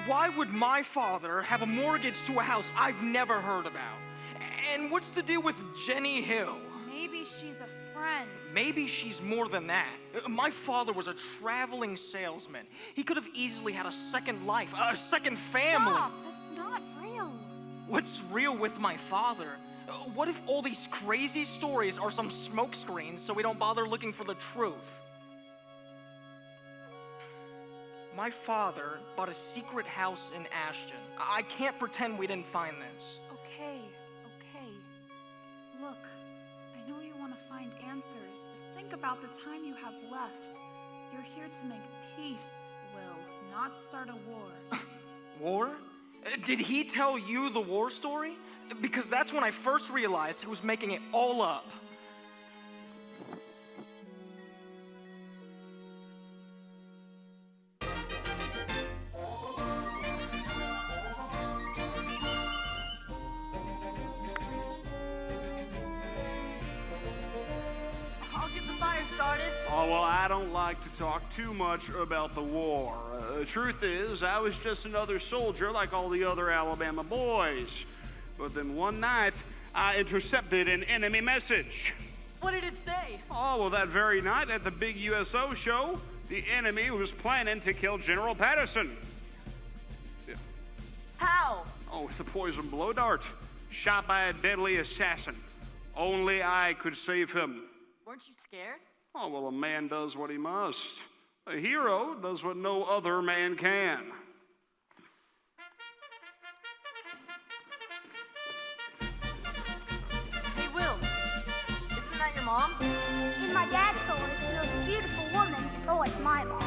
Why would my father have a mortgage to a house I've never heard about? And what's the deal with Jenny Hill? Maybe she's a friend. Maybe she's more than that. My father was a traveling salesman. He could have easily had a second life, a second family. Stop! That's not real. What's real with my father? What if all these crazy stories are some smokescreens so we don't bother looking for the truth? My father bought a secret house in Ashton. I can't pretend we didn't find this. Okay. Look, I know you want to find answers, but think about the time you have left. You're here to make peace, Will, not start a war. War? Did he tell you the war story? Because that's when I first realized he was making it all up. Oh, well, I don't like to talk too much about the war. The truth is, I was just another soldier like all the other Alabama boys. But then one night, I intercepted an enemy message. What did it say? Oh, well, that very night at the big USO show, the enemy was planning to kill General Patterson. Yeah. How? Oh, with a poison blow dart, shot by a deadly assassin. Only I could save him. Weren't you scared? Oh, well, a man does what he must. A hero does what no other man can. Hey, Will, isn't that your mom? In my dad's stories, the most beautiful woman is always my mom.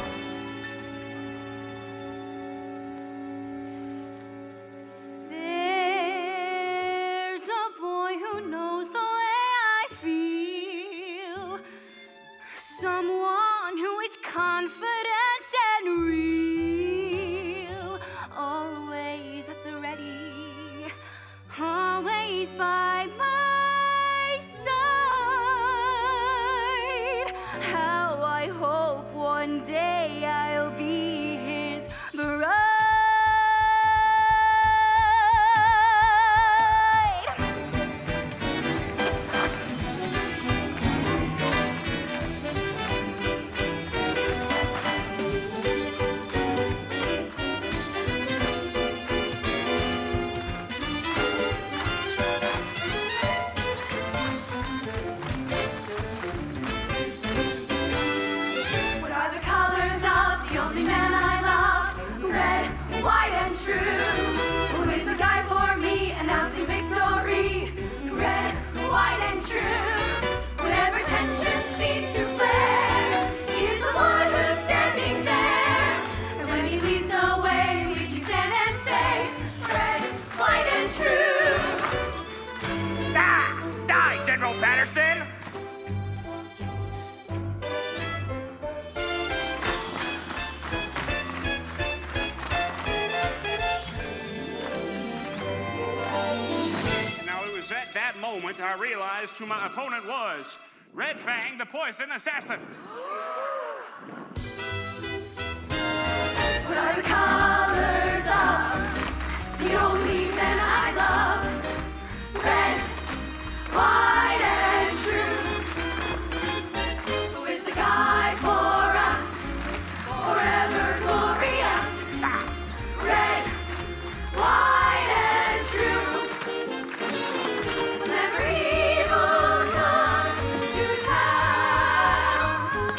There's a boy who knows the way I feel. Someone who is confident and real. Always at the ready. Always by my side. How I hope one day I'll be his bride. What are the colors of the only man I love? Red, white, and true. Who is the guy for me announcing victory? Red, white, and true. Whenever tension seems to flare, he is the one who's standing there. And when he leads the way, we can stand and say, red, white, and true. Die, General Patterson! And now it was at that moment I realized who my opponent was. Red Fang, the poison assassin. What are the colors of the only men I love? Red, white, and true. Who is the guide for us? Forever glorious. Red, white, and true. Whenever evil comes to town,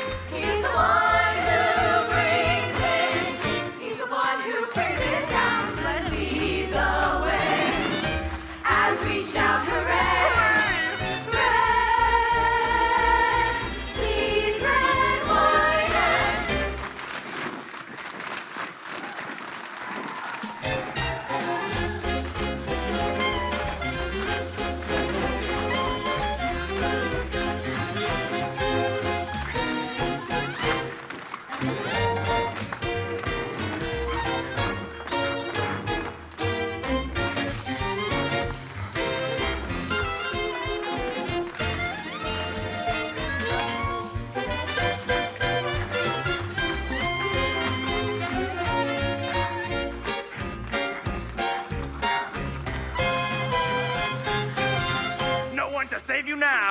you now.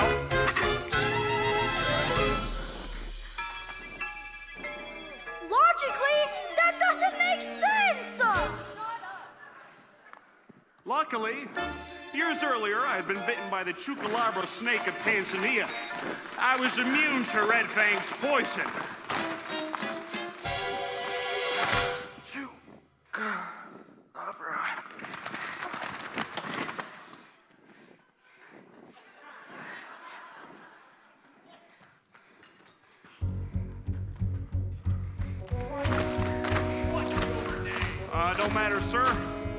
Logically, that doesn't make sense! Luckily, years earlier, I had been bitten by the Chupacabra snake of Tanzania. I was immune to Red Fang's poison. Chupacabra. Don't matter, sir.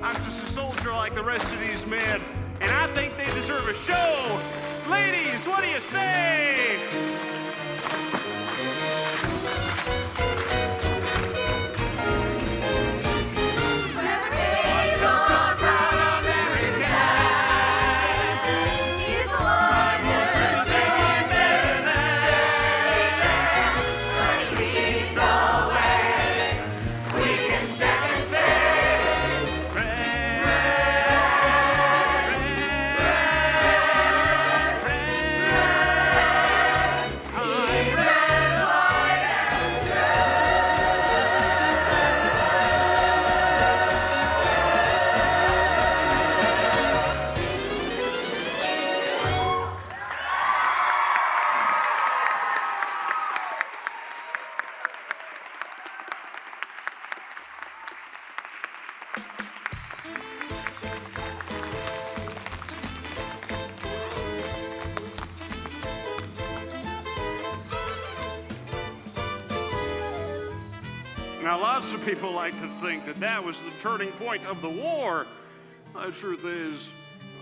I'm just a soldier like the rest of these men, and I think they deserve a show. Ladies, what do you say? Whenever days are proud American, he's alive, never saying there. When he leads the way, we can step and say, Now, lots of people like to think that that was the turning point of the war. The truth is,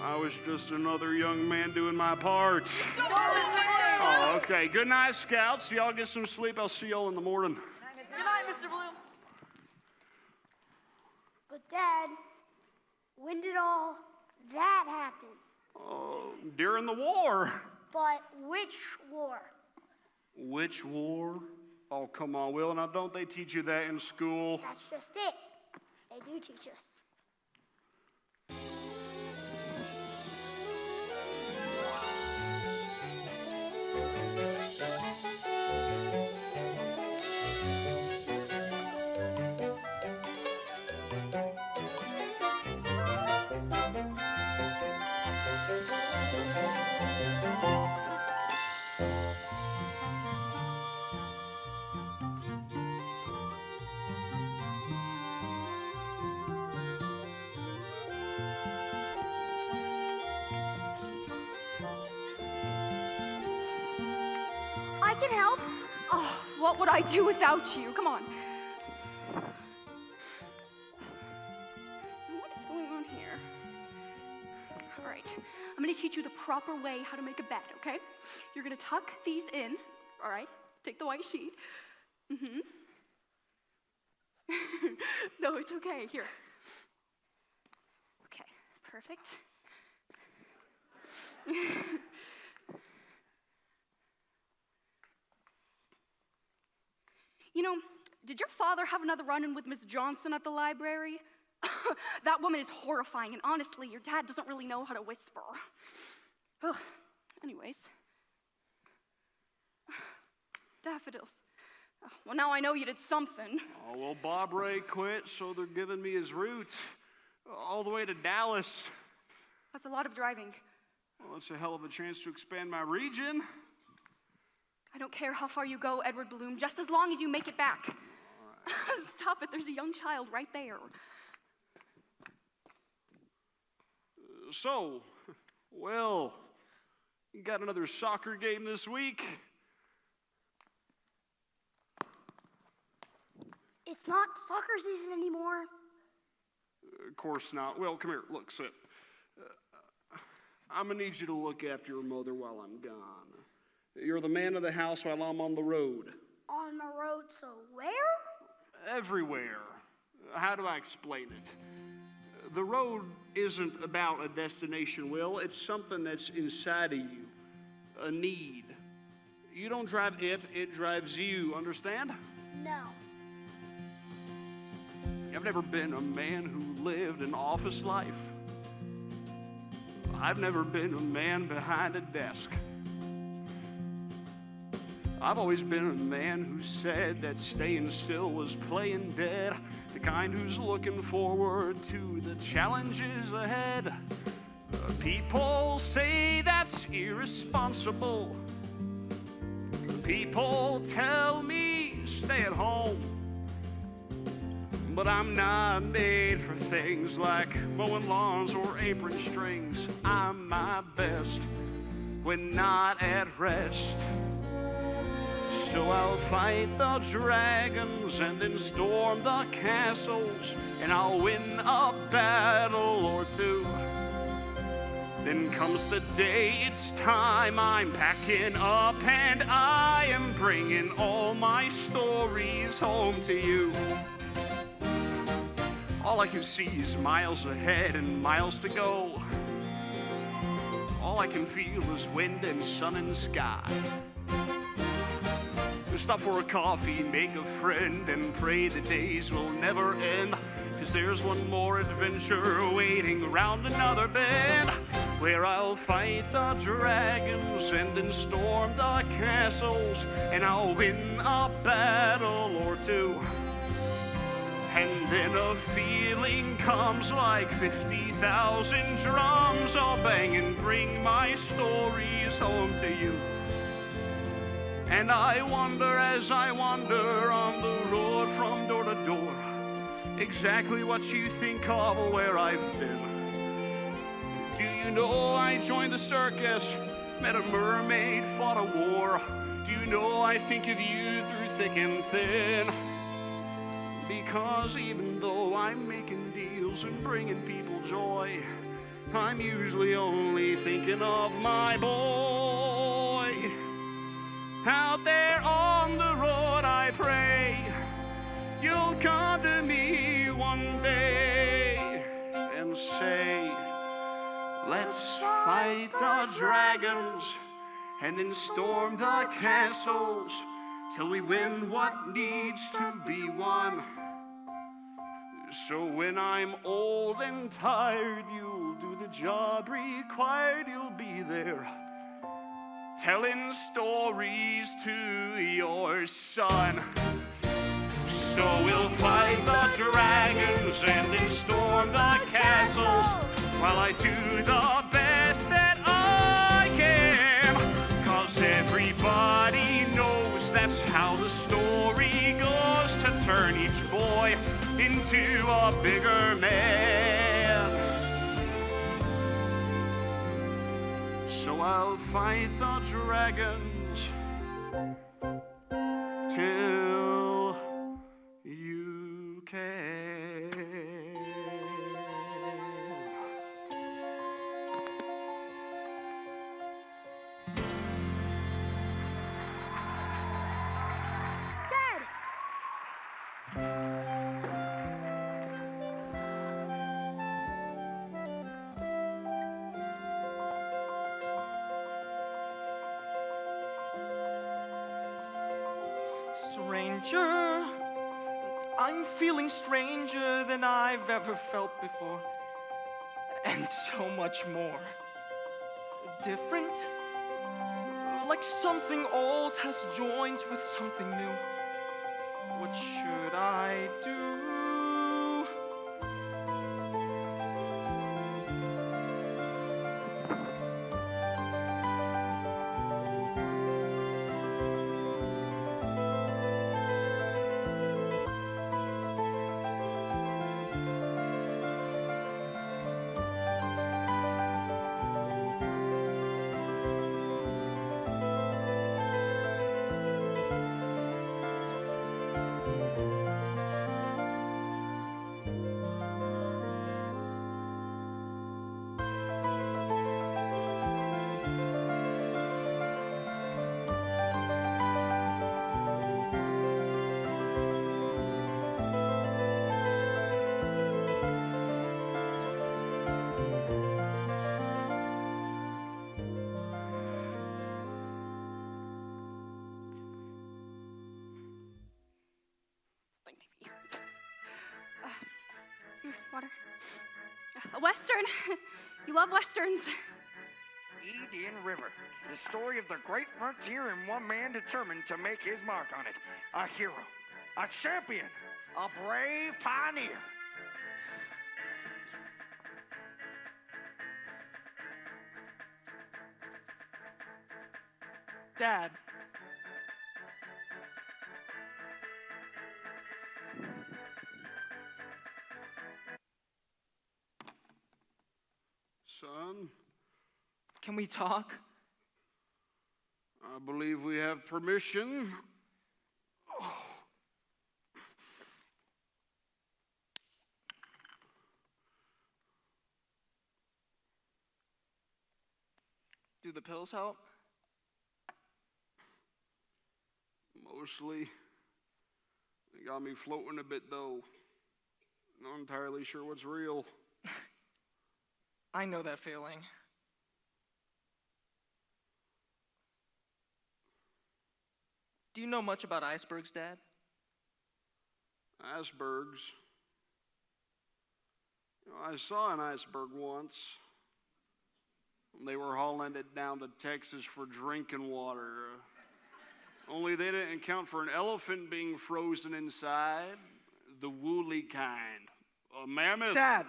I was just another young man doing my part. Oh, okay. Good night, Scouts. Y'all get some sleep. I'll see y'all in the morning. Good night, Mr. Bloom. But Dad, when did all that happen? Oh, during the war. But which war? Which war? Oh, come on, Will. Now, don't they teach you that in school? That's just it. They do teach us. I can help. Oh, what would I do without you? Come on. What is going on here? All right, I'm gonna teach you the proper way how to make a bed, okay? You're gonna tuck these in, all right? Take the white sheet. No, it's okay, here. Okay, perfect. You know, did your father have another run-in with Miss Johnson at the library? That woman is horrifying, and honestly, your dad doesn't really know how to whisper. Ugh. Anyways. Daffodils. Well, now I know you did something. Oh, well, Bob Ray quit, so they're giving me his route. All the way to Dallas. That's a lot of driving. Well, it's a hell of a chance to expand my region. I don't care how far you go, Edward Bloom, just as long as you make it back. Right. Stop it, there's a young child right there. So, Will, you got another soccer game this week? It's not soccer season anymore. Of course not. Well, come here, look, sit. I'm gonna need you to look after your mother while I'm gone. You're the man of the house while I'm on the road. On the road, so where? Everywhere. How do I explain it? The road isn't about a destination, Will. It's something that's inside of you, a need. You don't drive it, it drives you, understand? No. I've never been a man who lived an office life. I've never been a man behind a desk. I've always been a man who said that staying still was playing dead, the kind who's looking forward to the challenges ahead. People say that's irresponsible. People tell me stay at home. But I'm not made for things like mowing lawns or apron strings. I'm my best when not at rest. So I'll fight the dragons and then storm the castles, and I'll win a battle or two. Then comes the day it's time, I'm packing up and I am bringing all my stories home to you. All I can see is miles ahead and miles to go. All I can feel is wind and sun and sky. Stop for a coffee, make a friend, and pray the days will never end. 'Cause there's one more adventure waiting around another bend, where I'll fight the dragons and then storm the castles, and I'll win a battle or two. And then a feeling comes like 50,000 drums all bang and bring my stories home to you. And I wonder as I wander on the road from door to door, exactly what you think of where I've been. Do you know I joined the circus, met a mermaid, fought a war? Do you know I think of you through thick and thin? Because even though I'm making deals and bringing people joy, I'm usually only thinking of my boy. Out there on the road I pray you'll come to me one day and say, let's fight the dragons and then storm the castles till we win what needs to be won. So when I'm old and tired, you'll do the job required. You'll be there telling stories to your son. So we'll fight the dragons and then storm the castles while I do the best that I can. 'Cause everybody knows that's how the story goes, to turn each boy into a bigger man. So I'll fight the dragons till you can. Dad! Stranger, I'm feeling stranger than I've ever felt before, and so much more. Different, like something old has joined with something new. What should I do? Here, water. A Western. You love Westerns. Indian River, the story of the great frontier and one man determined to make his mark on it. A hero, a champion, a brave pioneer. Dad. Son, Can we talk? I believe we have permission. Do the pills help? Mostly. They got me floating a bit, though. Not entirely sure what's real. I know that feeling. Do you know much about icebergs, Dad? Icebergs. You know, I saw an iceberg once. They were hauling it down to Texas for drinking water. Only they didn't account for an elephant being frozen inside, the woolly kind. A mammoth. Dad!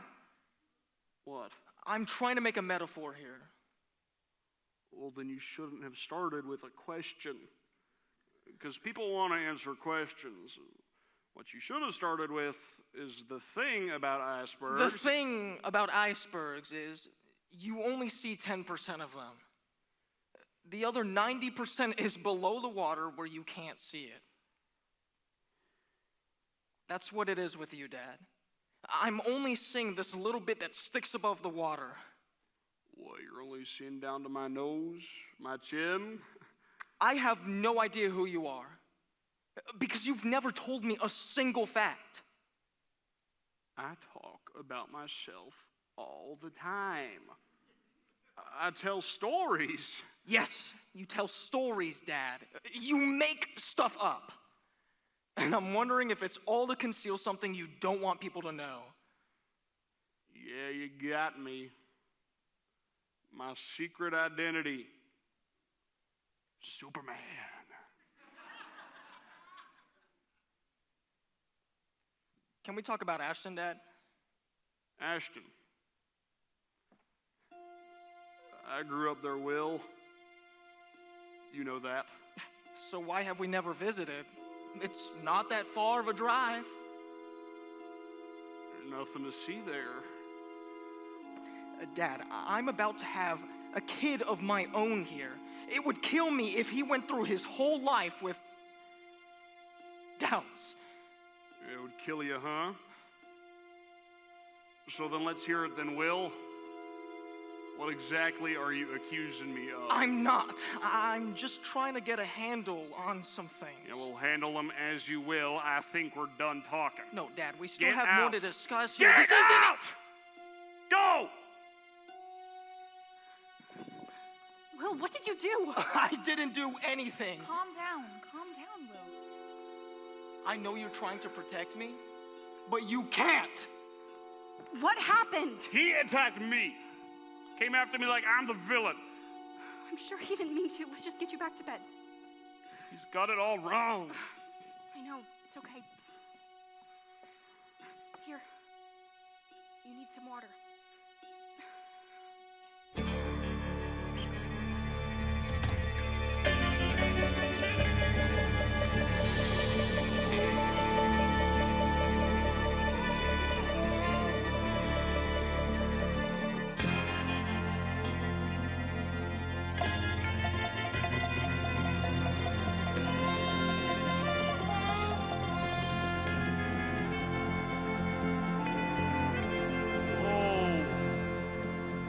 What? I'm trying to make a metaphor here. Well, then you shouldn't have started with a question. Because people want to answer questions. What you should have started with is the thing about icebergs. The thing about icebergs is you only see 10% of them. The other 90% is below the water where you can't see it. That's what it is with you, Dad. I'm only seeing this little bit that sticks above the water. What, you're only seeing down to my nose, my chin? I have no idea who you are because you've never told me a single fact. I talk about myself all the time. I tell stories. Yes, you tell stories, Dad. You make stuff up. And I'm wondering if it's all to conceal something you don't want people to know. Yeah, you got me. My secret identity. Superman. Can we talk about Ashton, Dad? Ashton. I grew up there, Will. You know that. So why have we never visited? It's not that far of a drive. Nothing to see there. Dad, I'm about to have a kid of my own here. It would kill me if he went through his whole life with doubts. It would kill you, huh? So then let's hear it then, Will. What exactly are you accusing me of? I'm not. I'm just trying to get a handle on some things. Yeah, we'll handle them as you will. I think we're done talking. No, Dad, we still Get have out. more to discuss here. Get This isn't- out! Go! Will, what did you do? I didn't do anything. Calm down, Will. I know you're trying to protect me, but you can't. What happened? He attacked me. Came after me like I'm the villain. I'm sure he didn't mean to. Let's just get you back to bed. He's got it all wrong. I know, it's okay. Here, you need some water.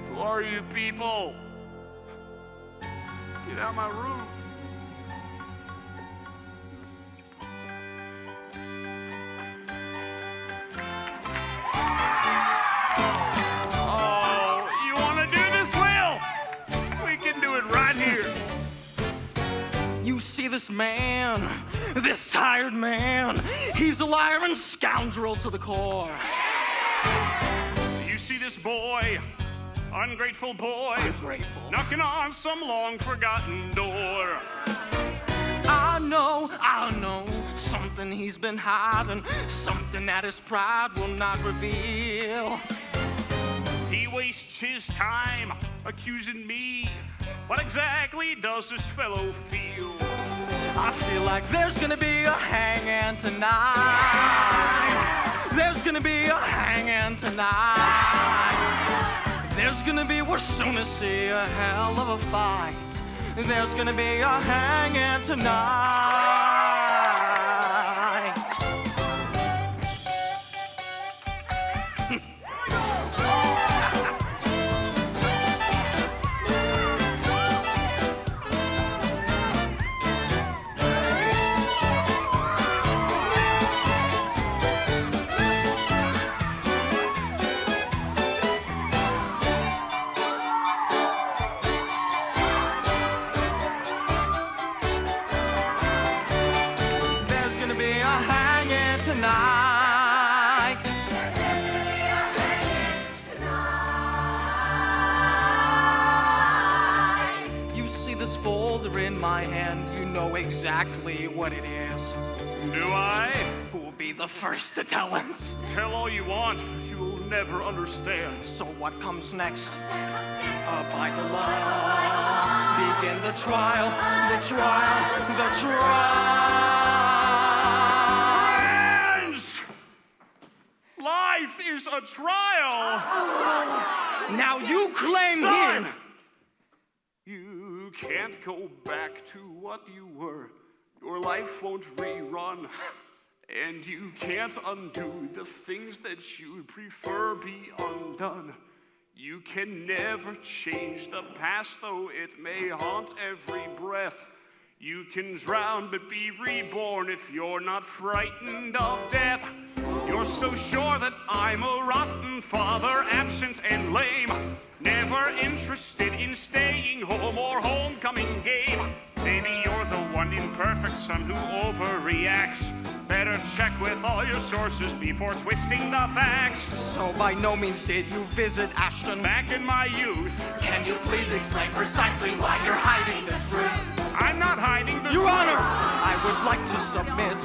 Who are you people? Get out of my room. Oh, you want to do this, Will? We can do it right here. You see this man, this tired man, he's a liar and scoundrel to the core. You see this boy, ungrateful boy, Ungrateful. knocking on some long-forgotten door. I know, something he's been hiding, something that his pride will not reveal. He wastes his time accusing me. What exactly does this fellow feel? I feel like there's gonna be a hanging tonight. There's gonna be a hanging tonight. There's gonna be, we're soon to see a hell of a fight. There's gonna be a hanging tonight. There's gonna be a hanging tonight. You see this folder in my hand, you know exactly what it is. Do I? Who will be the first to tell us? Tell all you want, you will never understand. So what comes next? Abide the law. Begin the trial, the trial, the trial. Friends! Life is a trial! Now you claim Son! him. You can't go back to what you were. Your life won't rerun. And you can't undo the things that you'd prefer be undone. You can never change the past, though it may haunt every breath. You can drown but be reborn if you're not frightened of death. You're so sure that I'm a rotten father, absent and lame, never interested in staying home or homecoming game. Maybe you're the one imperfect son who overreacts. Better check with all your sources before twisting the facts. So by no means did you visit Ashton. Back in my youth, Can you please explain precisely why you're hiding the truth? I'm not hiding the Your truth. Honor, I would like to submit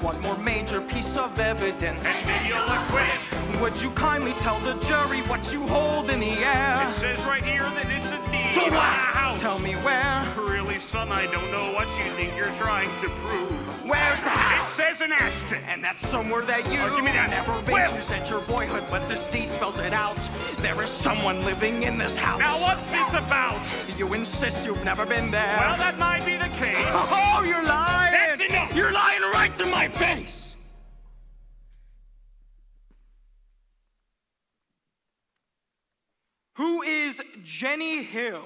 one more major piece of evidence. And then you'll acquit. Would you kindly tell the jury what you hold in the air? It says right here that it's a deed. So to what? my house. Tell me where. Really, son, I don't know what you think you're trying to prove. Where's the It house? says in Ashton. And that's somewhere that you give me that. never been Well- to since your boyhood, but this deed spells it out. There is someone living in this house. Now, what's this about? You insist you've never been there. Well, that might be the case. Oh, you're lying! That's enough. You're lying right to my face! Who is Jenny Hill?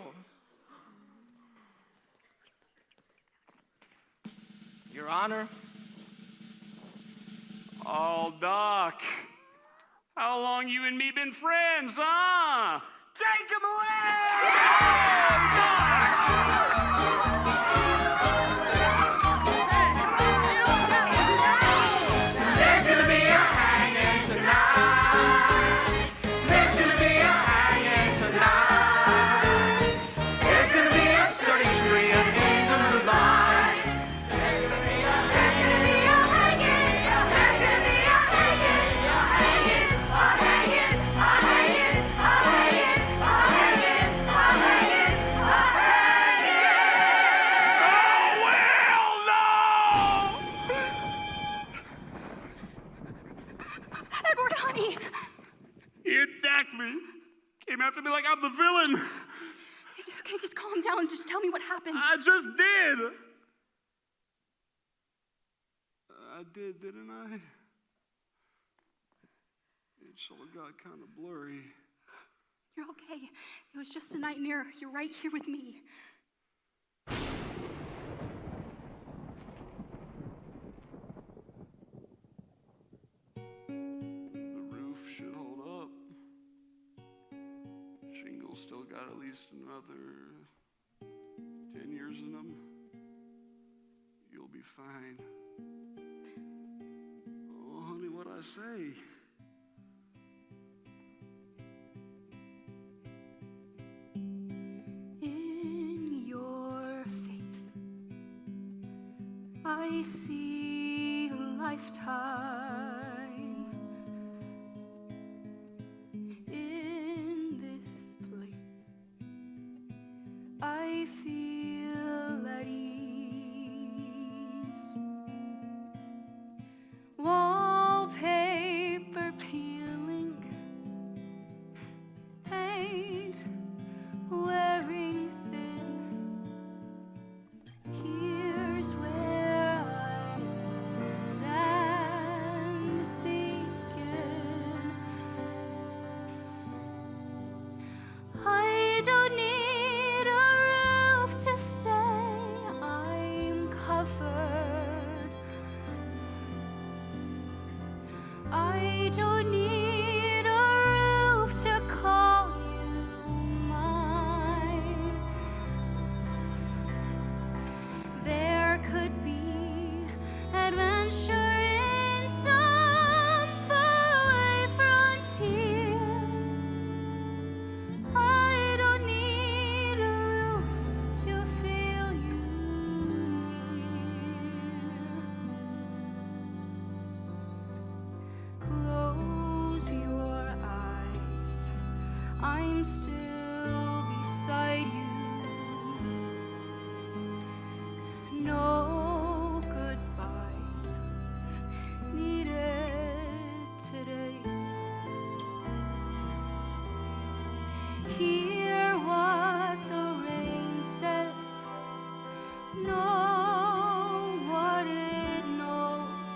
Your Honor, Oh, Doc. How long you and me been friends, huh? take him away! There's gonna be a hanging tonight. There's gonna be a hanging tonight. There's gonna be a sturdy tree in the moonlight. There's gonna be a hanging, a hanging, there's gonna be a hanging, a hanging, a hanging, a hanging, a hanging, a hanging, a hanging, a hanging. Oh, well, no! Edward, honey. He attacked me. Came after me like I'm the villain. Okay, just calm down. Just tell me what happened. I just did. I did, didn't I? It sure got kind of blurry. You're okay. It was just a night near. You're right here with me. The roof should hold up. Shingles still got at least another 10 years in them. You'll be fine. Oh, honey, what'd I say? I see a lifetime in this place. I feel at ease. Wallpaper peeling, paint wearing thin. Here's where I end and begin. I don't need a roof to say I'm covered. I don't need a roof to call you mine. There could be adventure in some faraway frontier. I don't need a roof to feel you near. Close your eyes, I'm still beside you. No goodbyes needed today. Hear what the rain says, know what it knows.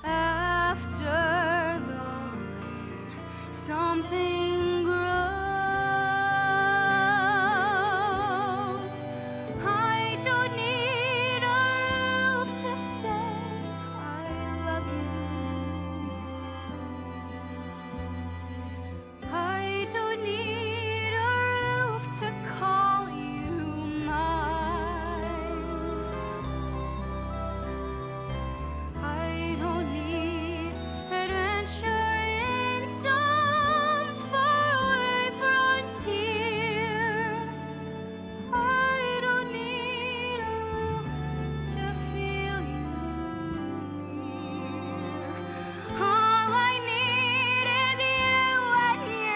After the rain, something grows. I don't need a roof to say I love you. I don't need a roof to call you mine. I don't need adventure in some faraway frontier. I don't need a roof to feel you near. All I need is you and you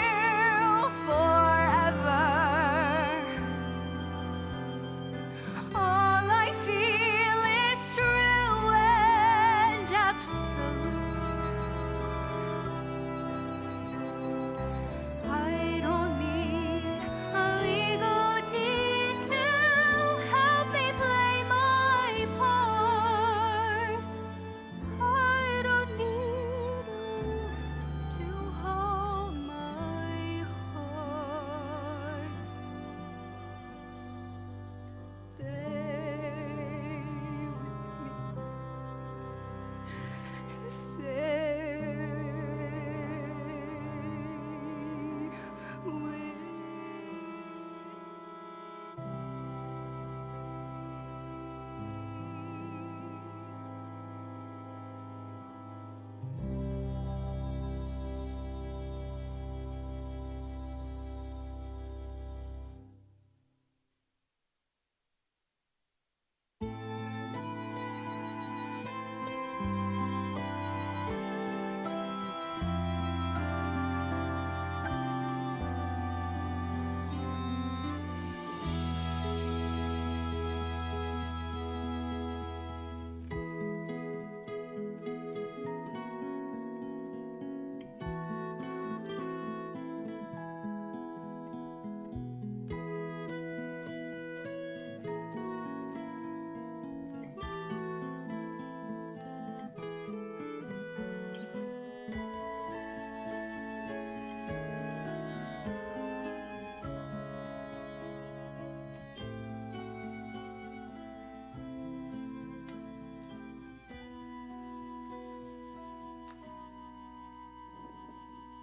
forever. All I feel is true and absolute. I don't need a legal deed to help me play my part. I don't need a roof to hold my heart. Stay with me.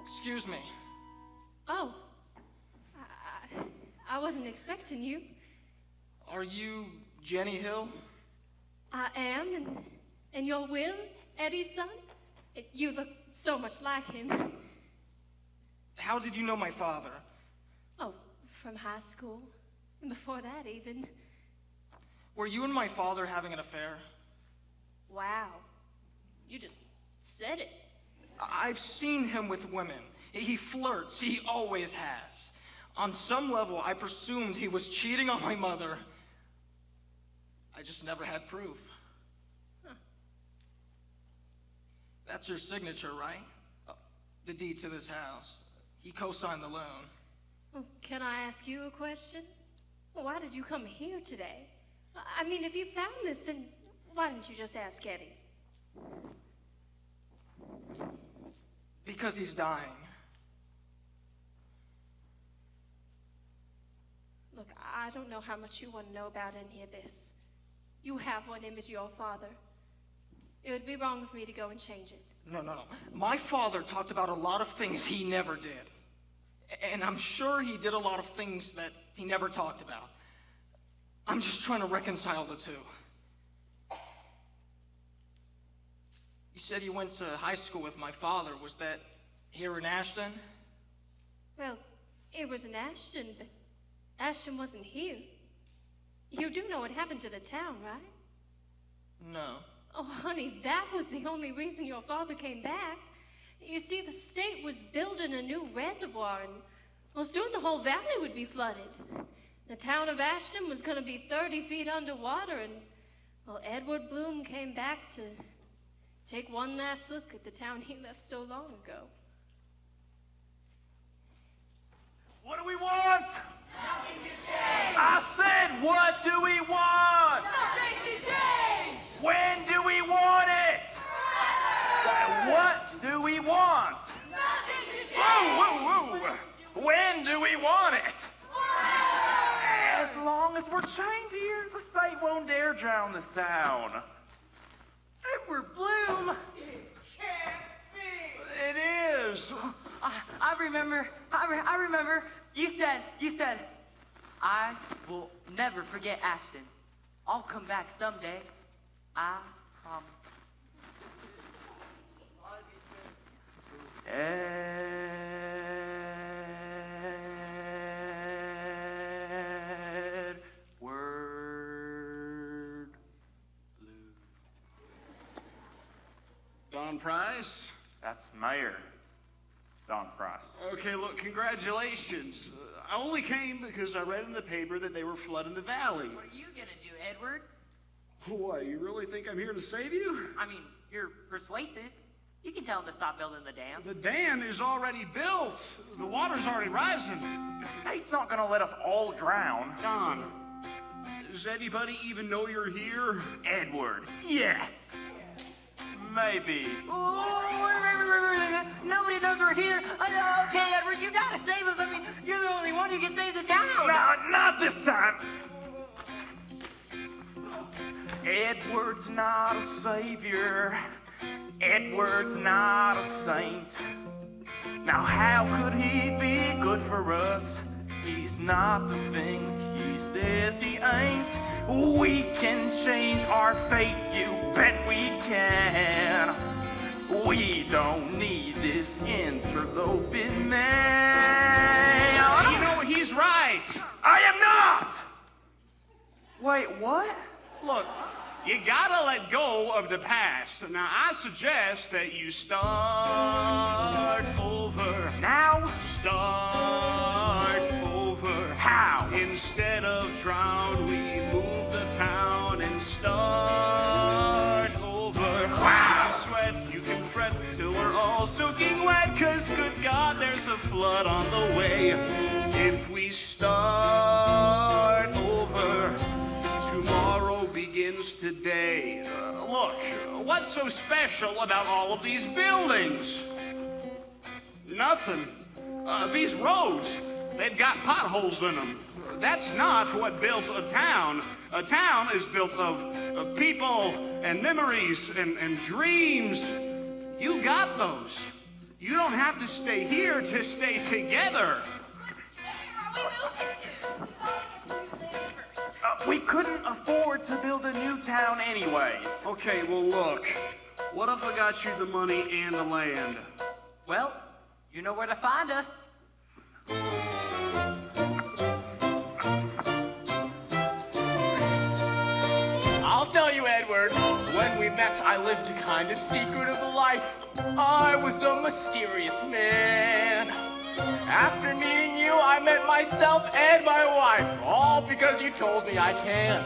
Excuse me. Oh, I wasn't expecting you. Are you Jenny Hill? I am, and you're Will, Eddie's son? You look so much like him. How did you know my father? Oh, from high school. And before that, even. Were you and my father having an affair? Wow. You just said it. I've seen him with women. He flirts. He always has. On some level, I presumed he was cheating on my mother. I just never had proof. Huh. That's your signature, right? The deed to this house. He co-signed the loan. Well, can I ask you a question? Why did you come here today? I mean, if you found this, then why didn't you just ask Eddie? Because he's dying. Look, I don't know how much you want to know about any of this. You have one image of your father. It would be wrong for me to go and change it. No. My father talked about a lot of things he never did. And I'm sure he did a lot of things that he never talked about. I'm just trying to reconcile the two. You said you went to high school with my father. Was that here in Ashton? Well, it was in Ashton, but Ashton wasn't here. You do know what happened to the town, right? No. Oh, honey, that was the only reason your father came back. You see, the state was building a new reservoir, and well, soon the whole valley would be flooded. The town of Ashton was going to be 30 feet underwater, and well, Edward Bloom came back to take one last look at the town he left so long ago. What do we want? Nothing to change. I said, what do we want? Nothing to change. When do we want it? What do we want? Nothing to change. Whoa. When do we want it? As long as we're chained here, the state won't dare drown this town. Edward Bloom! It can't be. It is. I remember. You said, I will never forget Ashton. I'll come back someday. I promise. Edward Bloom. Don Price? That's Mayor Don Price. Okay, look, congratulations. I only came because I read in the paper that they were flooding the valley. What are you gonna do, Edward? What, you really think I'm here to save you? I mean, you're persuasive. You can tell them to stop building the dam. The dam is already built. The water's already rising. The state's not gonna let us all drown. Don, does anybody even know you're here? Edward, yes. Maybe. Oh, wait. Nobody knows we're here. Okay, Edward, you gotta save us. I mean, you're the only one who can save the town. No, not this time. Edward's not a savior. Edward's not a saint. Now how could he be good for us? He's not the thing he says he ain't. We can change our fate, you bet we can. We don't need this interloping man. You know, he's right. I am not! Wait, what? Look, you gotta let go of the past. Now, I suggest that you start over. Now? Start over. How? Instead of drown, we move the town and start over. Wow. You can sweat, you can fret till we're all soaking wet, 'cause good God, there's a flood on the way. If we start over, tomorrow begins today. Look, what's so special about all of these buildings? Nothing. These roads, they've got potholes in them. That's not what builds a town. A town is built of people and memories and dreams. You got those. You don't have to stay here to stay together. We couldn't afford to build a new town anyways. Okay, well look, what if I got you the money and the land? Well, you know where to find us. I'll tell you, Edward, when we met met, I lived a kind of secretive life. I was a mysterious man. After meeting you, I met myself and my wife, all because you told me I can.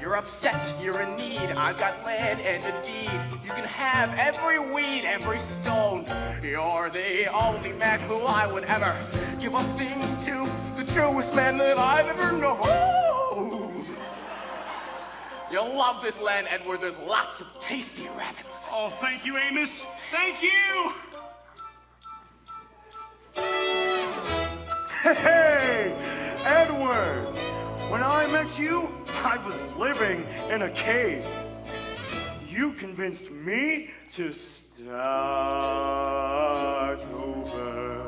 You're upset, you're in need, I've got land and a deed. You can have every weed, every stone. You're the only man who I would ever give a thing to, the truest man that I've ever known. You'll love this land, Edward. There's lots of tasty rabbits. Oh, thank you, Amos. Thank you. Hey, Edward! When I met you, I was living in a cave. You convinced me to start over.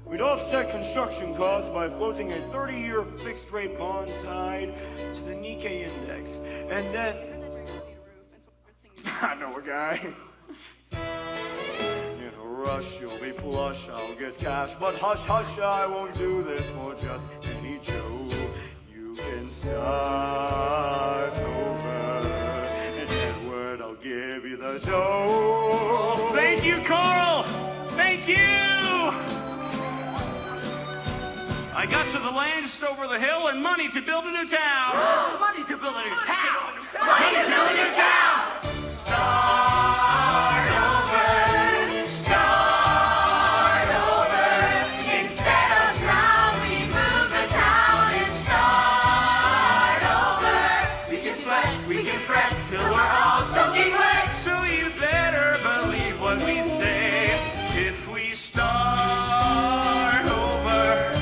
We'd offset construction costs by floating a 30-year fixed-rate bond tied to the Nikkei index. And then... I know a guy. In a rush, you'll be flush, I'll get cash. But hush, hush, I won't do this for just any Joe. You can start over. And Edward, I'll give you the dough. Oh, thank you, Carl. Thank you. I got you the land just over the hill and money to build a new town. Money to build a new town. Money to build a new town. Start over. Start over. Instead of drown, we move the town and start over. We can sweat, we can fret till we're all soaking wet. So you better believe what we say. If we start over,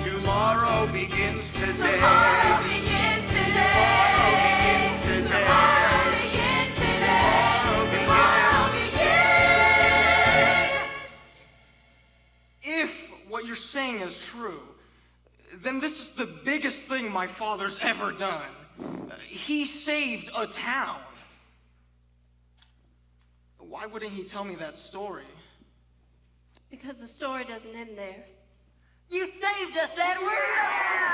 tomorrow begins today. Tomorrow begins today. Tomorrow begins today. Tomorrow begins. If what you're saying is true, then this is the biggest thing my father's ever done. He saved a town. Why wouldn't he tell me that story? Because the story doesn't end there. You saved us, Edward!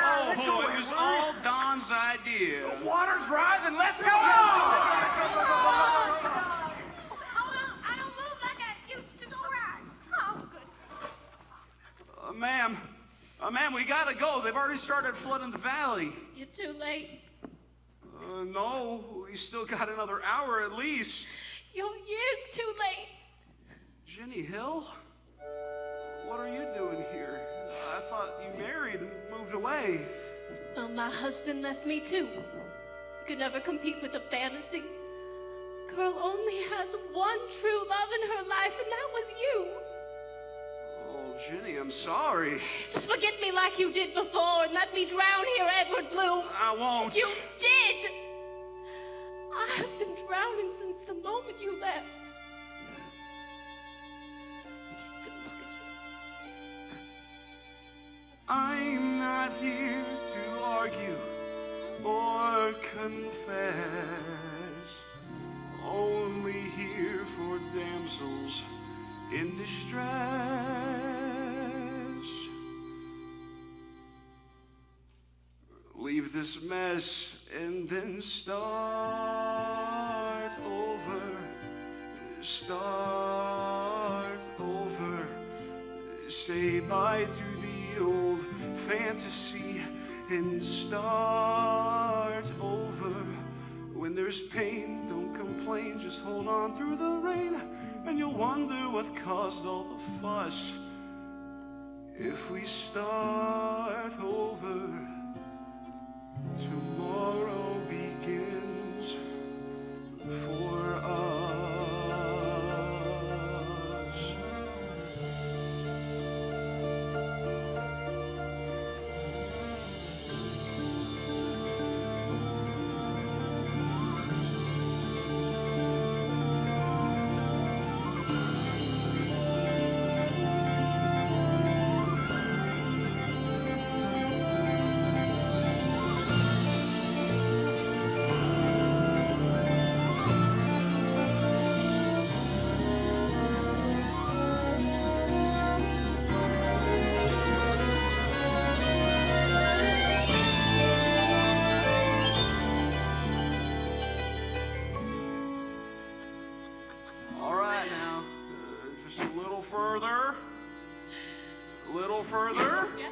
Oh, it was all Don's idea. The water's rising, let's go! I don't move like I used to. All right. Oh, good. Ma'am, we gotta go. They've already started flooding the valley. You're too late. No, we still got another hour at least. You're years too late. Jenny Hill? What are you doing here? I thought you married and moved away. Well, my husband left me too. Could never compete with a fantasy. Girl only has one true love in her life, and that was you. Oh, Jenny, I'm sorry. Just forget me like you did before and let me drown here, Edward Bloom. I won't. You did! I've been drowning since the moment you left. I'm not here to argue or confess, only here for damsels in distress. Leave this mess and then start over. Start over. Say bye to the old fantasy and start over. When there's pain, don't complain, just hold on through the rain, and you'll wonder what caused all the fuss. If we start over, tomorrow begins for us. further. A little further. Yeah.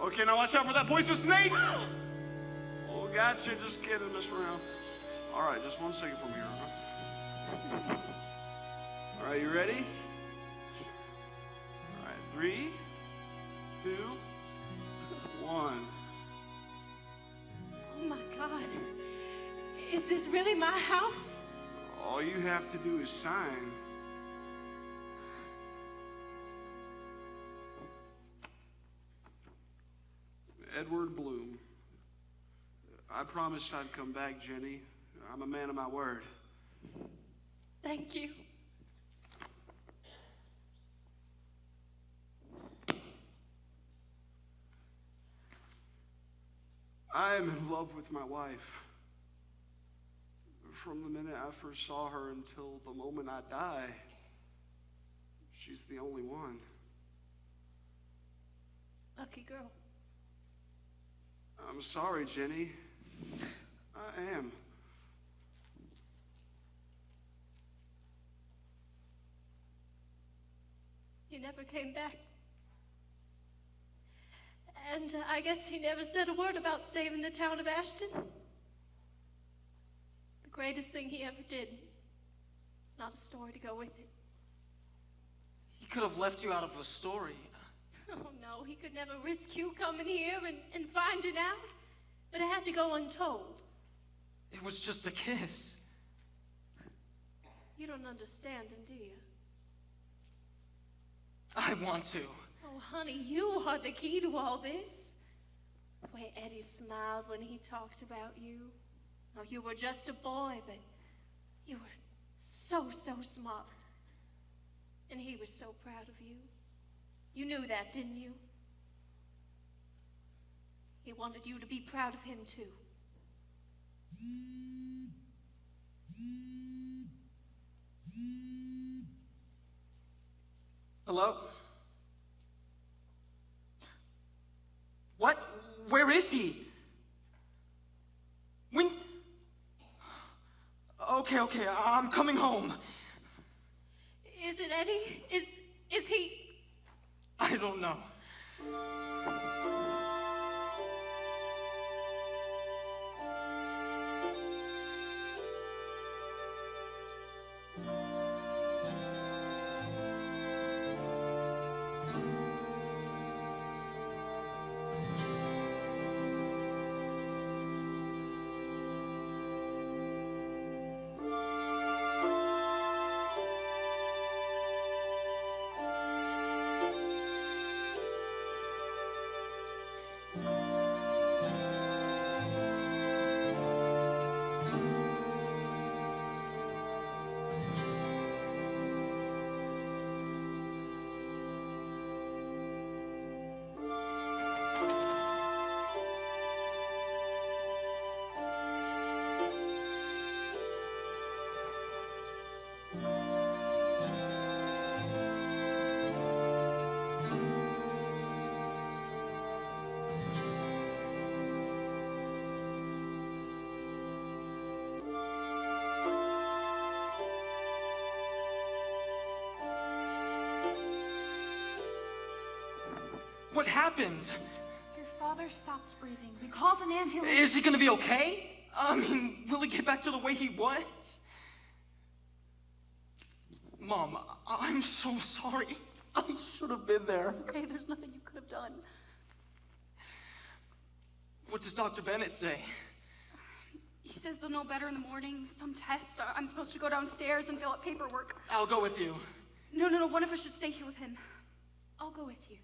Okay, now watch out for that poisonous snake. Oh, gotcha. Just kidding, Miss Brown. All right, just 1 second from here. Huh? All right, you ready? All right, 3, 2, 1. Oh my God. Is this really my house? All you have to do is sign. Edward Bloom. I promised I'd come back, Jenny. I'm a man of my word. Thank you. I am in love with my wife. From the minute I first saw her until the moment I die, she's the only one. Lucky girl. I'm sorry, Jenny. I am. He never came back. And I guess he never said a word about saving the town of Ashton. The greatest thing he ever did. Not a story to go with it. He could have left you out of the story. Oh no, he could never risk you coming here and finding out. But it had to go untold. It was just a kiss. You don't understand him, do you? I want to. Oh, honey, you are the key to all this. The way Eddie smiled when he talked about you. Oh, you were just a boy, but you were so smart. And he was so proud of you. You knew that, didn't you? He wanted you to be proud of him, too. Hello? What? Where is he? When? Okay, I'm coming home. Is it Eddie? Is he? I don't know. What happened? Your father stopped breathing. We called an ambulance. Is he gonna be okay? I mean, will he get back to the way he was? Mom, I'm so sorry. I should have been there. It's okay, there's nothing you could have done. What does Dr. Bennett say? He says they'll know better in the morning. Some test. I'm supposed to go downstairs and fill out paperwork. I'll go with you. No. One of us should stay here with him. I'll go with you.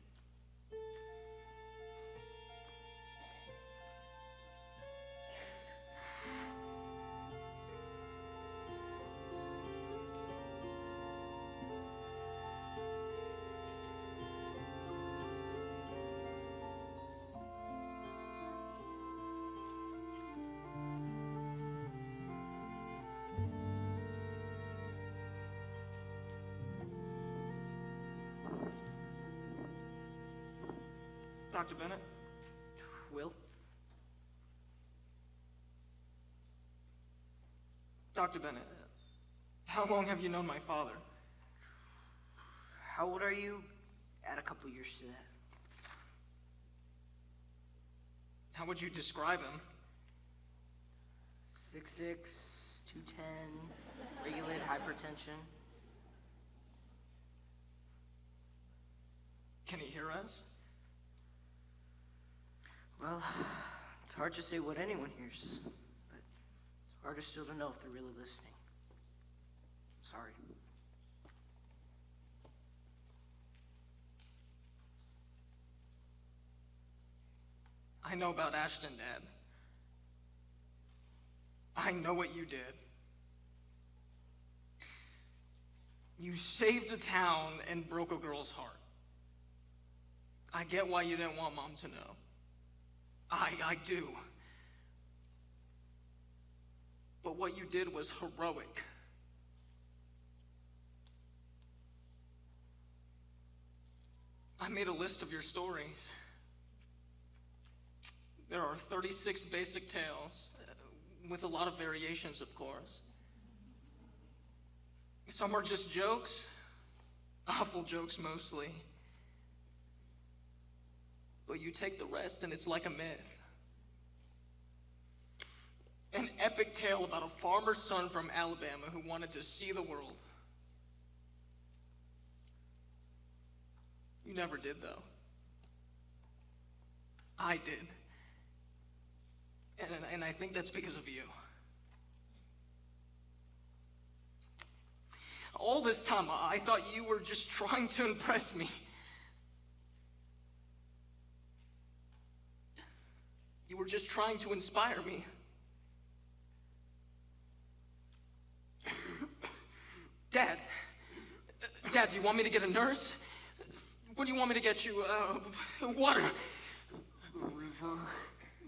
Dr. Bennett? Will? Dr. Bennett, how long have you known my father? How old are you? Add a couple years to that. How would you describe him? 6'6", 210, regulated hypertension. Can he hear us? Well, it's hard to say what anyone hears, but it's harder still to know if they're really listening. Sorry. I know about Ashton, Dad. I know what you did. You saved a town and broke a girl's heart. I get why you didn't want Mom to know. I do. But what you did was heroic. I made a list of your stories. There are 36 basic tales, with a lot of variations, of course. Some are just jokes, awful jokes mostly. But you take the rest and it's like a myth. An epic tale about a farmer's son from Alabama who wanted to see the world. You never did, though. I did. And I think that's because of you. All this time, I thought you were just trying to impress me. You were just trying to inspire me. Dad, do you want me to get a nurse? What do you want me to get you? Water.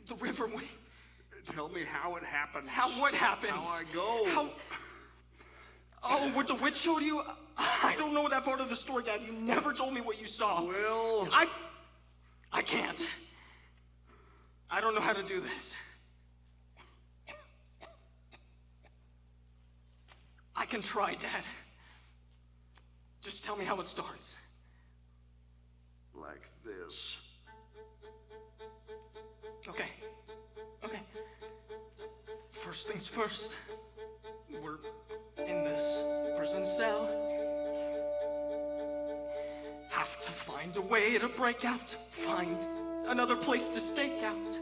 The river. Tell me how it happened. What happened? How I go. Oh, what the witch showed you? I don't know that part of the story, Dad. You never told me what you saw. Well... I can't. I don't know how to do this. I can try, Dad. Just tell me how it starts. Like this. Okay. First things first. We're in this prison cell. Have to find a way to break out. Find another place to stake out.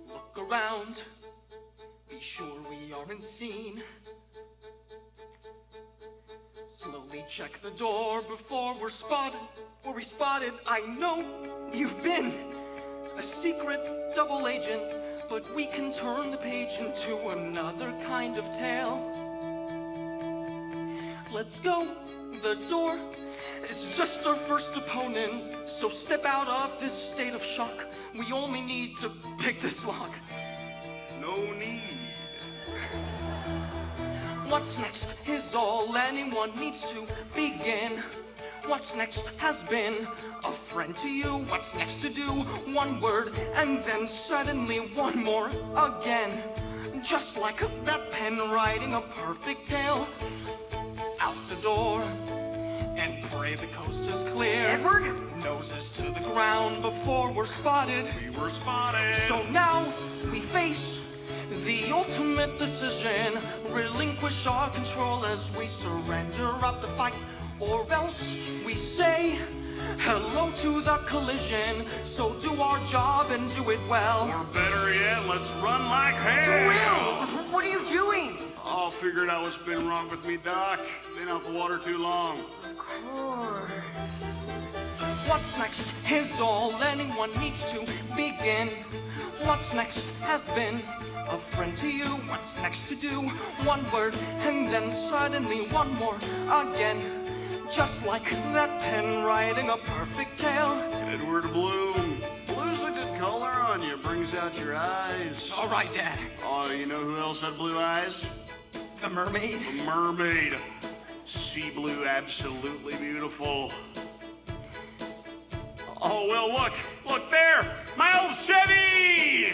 Look around. Be sure we aren't seen. Slowly check the door before we're spotted. I know you've been a secret double agent, but we can turn the page into another kind of tale. Let's go. The door is just our first opponent, so step out of this state of shock. We only need to pick this lock. No need. What's next is all anyone needs to begin. What's next has been a friend to you. What's next to do? One word, and then suddenly one more again. Just like that pen writing a perfect tale. Out the door, and pray the coast is clear. Edward? Noses to the ground before we're spotted. We were spotted. So now we face the ultimate decision. Relinquish our control as we surrender up the fight, or else we say hello to the collision. So do our job and do it well. Or better yet, let's run like hell. Will, what are you doing? Oh, figured out what's been wrong with me, Doc. Been out the water too long. Of course. What's next is all anyone needs to begin. What's next has been a friend to you. What's next to do? One word, and then suddenly one more again. Just like that pen writing a perfect tale. Edward Bloom. Blue's a good color on you. Brings out your eyes. All right, Dad. Oh, you know who else had blue eyes? The mermaid. The mermaid. Sea blue, absolutely beautiful. Oh, well, look there. My old Chevy!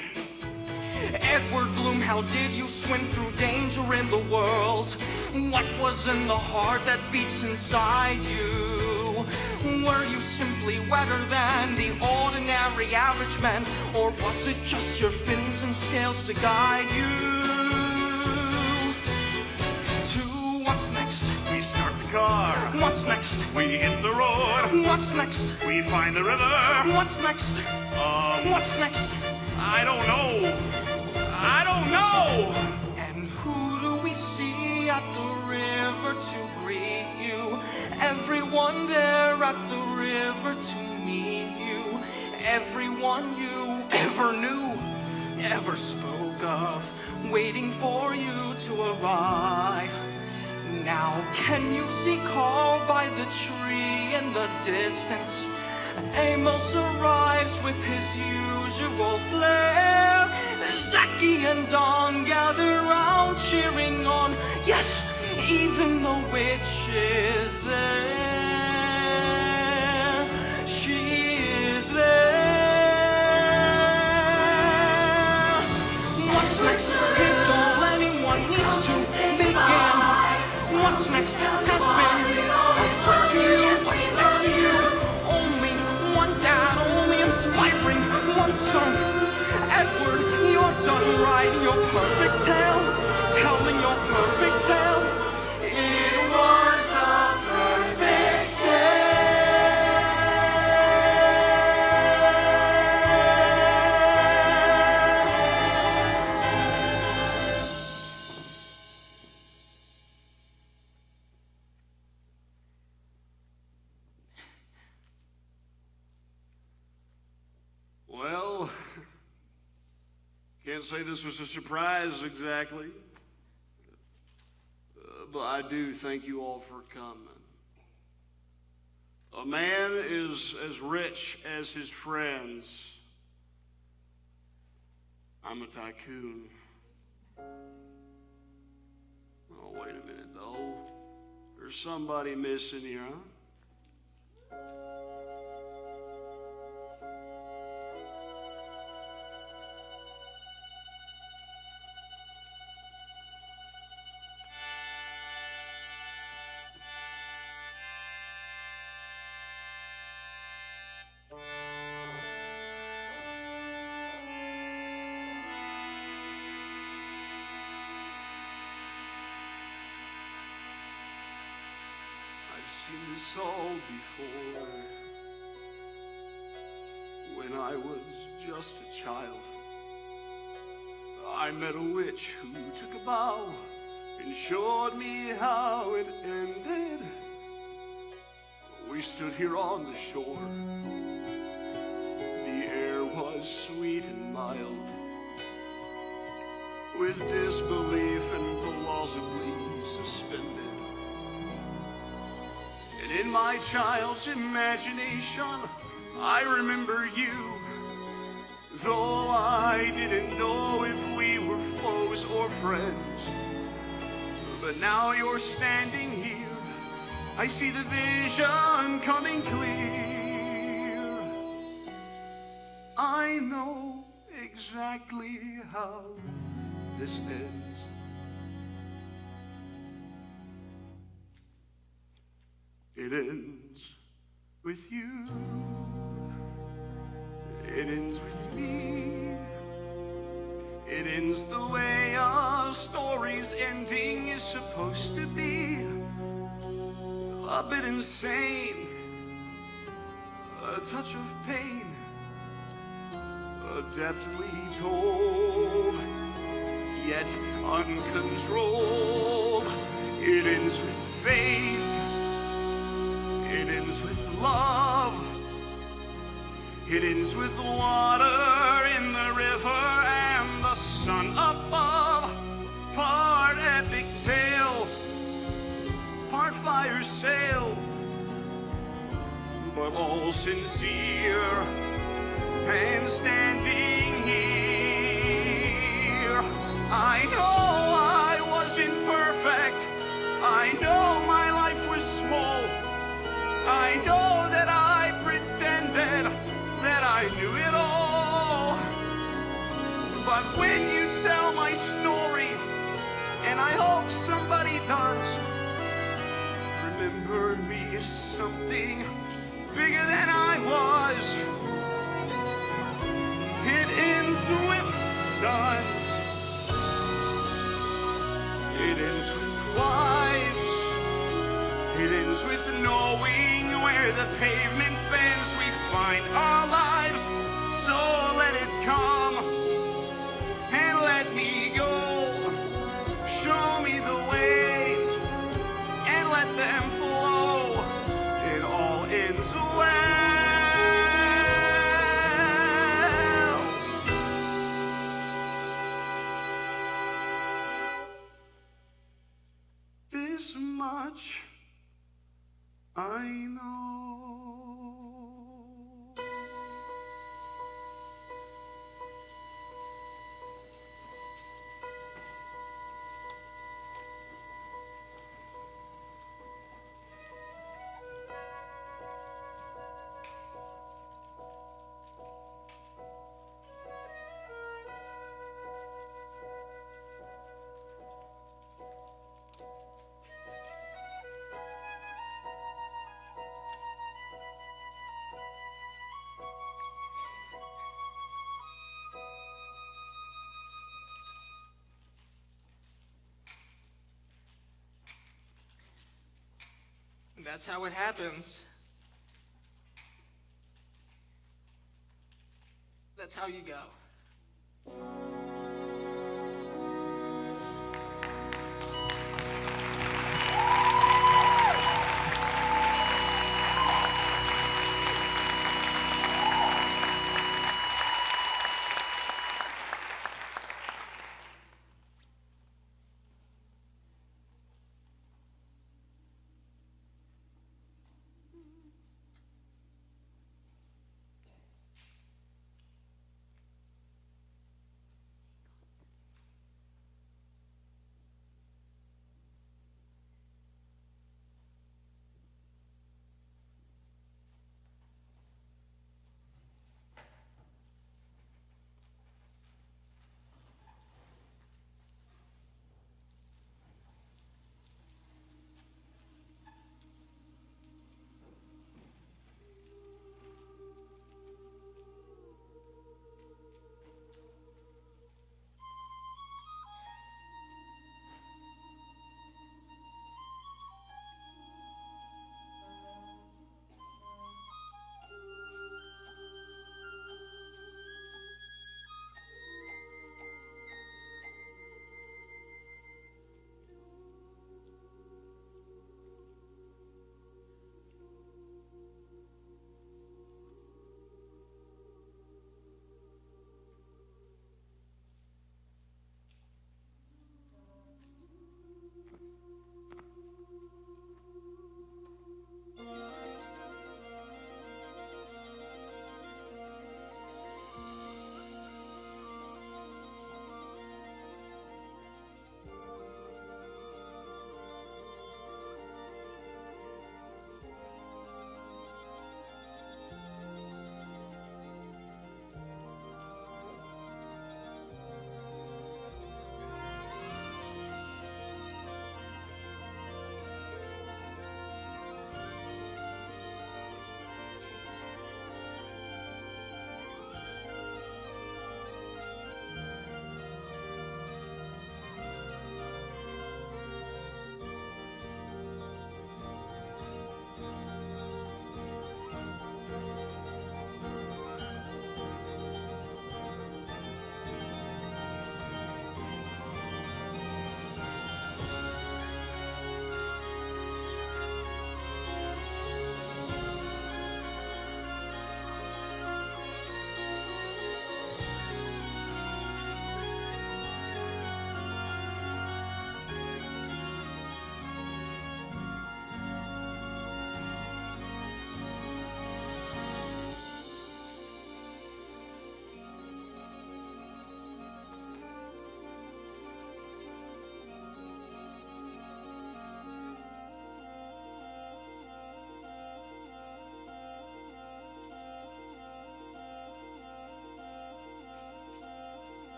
Edward Bloom, how did you swim through danger in the world? What was in the heart that beats inside you? Were you simply wetter than the ordinary average man? Or was it just your fins and scales to guide you? To what's next? We start the car. What's next? We hit the road. What's next? We find the river. What's next? What's next? I don't know. I don't know. And who do we see at the river to greet you? Everyone there at the river to meet you. Everyone you ever knew, ever spoke of, waiting for you to arrive. Now can you see called by the tree in the distance? Amos arrives with his usual flair. Zachy and Don gather round cheering on. Yes, even the witch is there. She is there. What's next is all anyone needs to begin. What's next has been offered to you. What's next to you? Only one dad, only inspiring one son. Edward, you're done writing your perfect tale, telling your perfect tale. It was a perfect Well, can't say this was a surprise exactly, but I do thank you all for coming. A man is as rich as his friends. I'm a tycoon. Oh, wait a minute, though. There's somebody missing here, huh? I've seen this all before. When I was just a child, I met a witch who took a bow and showed me how it ended. We stood here on the shore. The air was sweet and mild, with disbelief and plausibly suspended. And in my child's imagination, I remember you, though I didn't know if we were foes or friends. But now you're standing here, I see the vision coming clear. I know exactly how this ends. It ends with you. It ends with me. It ends the way a story's ending is supposed to be. A bit insane, a touch of pain, adeptly told, yet uncontrolled. It ends with faith. It ends with love. It ends with water in the river and the sun above. Part epic tale, part fire sail, but all sincere and standing here. I know I wasn't perfect. I know my life was small. I know that I pretended that I knew it all. But when you tell my story, and I hope somebody does, remember me as something bigger than I was. It ends with sons. It ends with wives. It ends with knowing where the pavement bends. We find our lives. So let it come and let me go. Show me the ways and let them flow. It all ends well. This much I know. That's how it happens. That's how you go.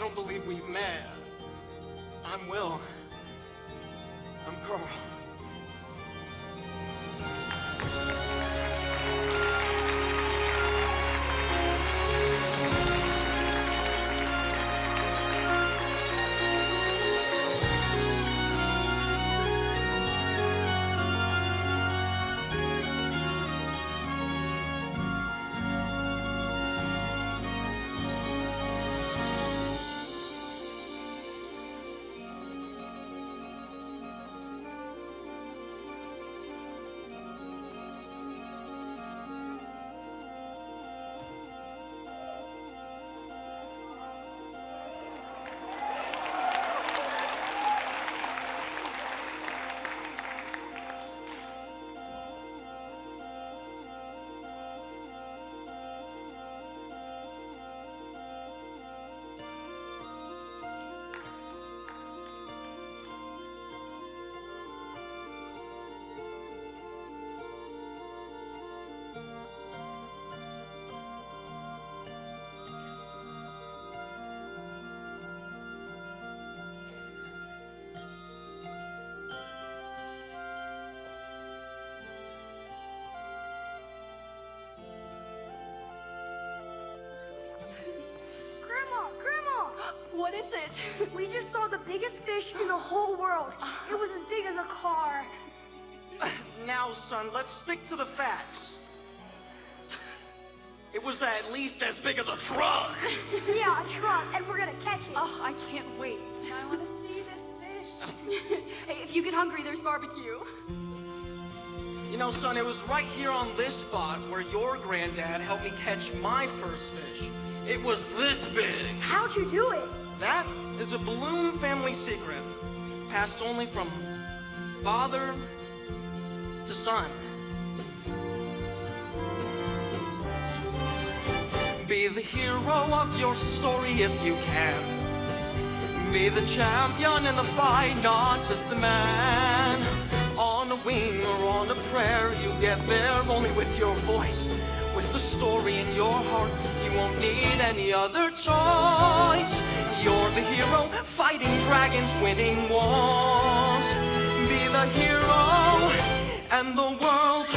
don't believe we've met. I'm Will. I'm Carl. Grandma! What is it? We just saw the biggest fish in the whole world. It was as big as a car. Now, son, let's stick to the facts. It was at least as big as a truck. Yeah, a truck, and we're gonna catch it. Oh, I can't wait. I want to see this fish. Hey, if you get hungry, there's barbecue. You know, son, it was right here on this spot where your granddad helped me catch my first fish. It was this big. How'd you do it? That is a balloon family secret, passed only from father to son. Be the hero of your story if you can. Be the champion in the fight, not just the man. On a wing or on a prayer, you get there only with your voice. With the story in your heart, you won't need any other choice. You're the hero, fighting dragons, winning wars. Be the hero, and the world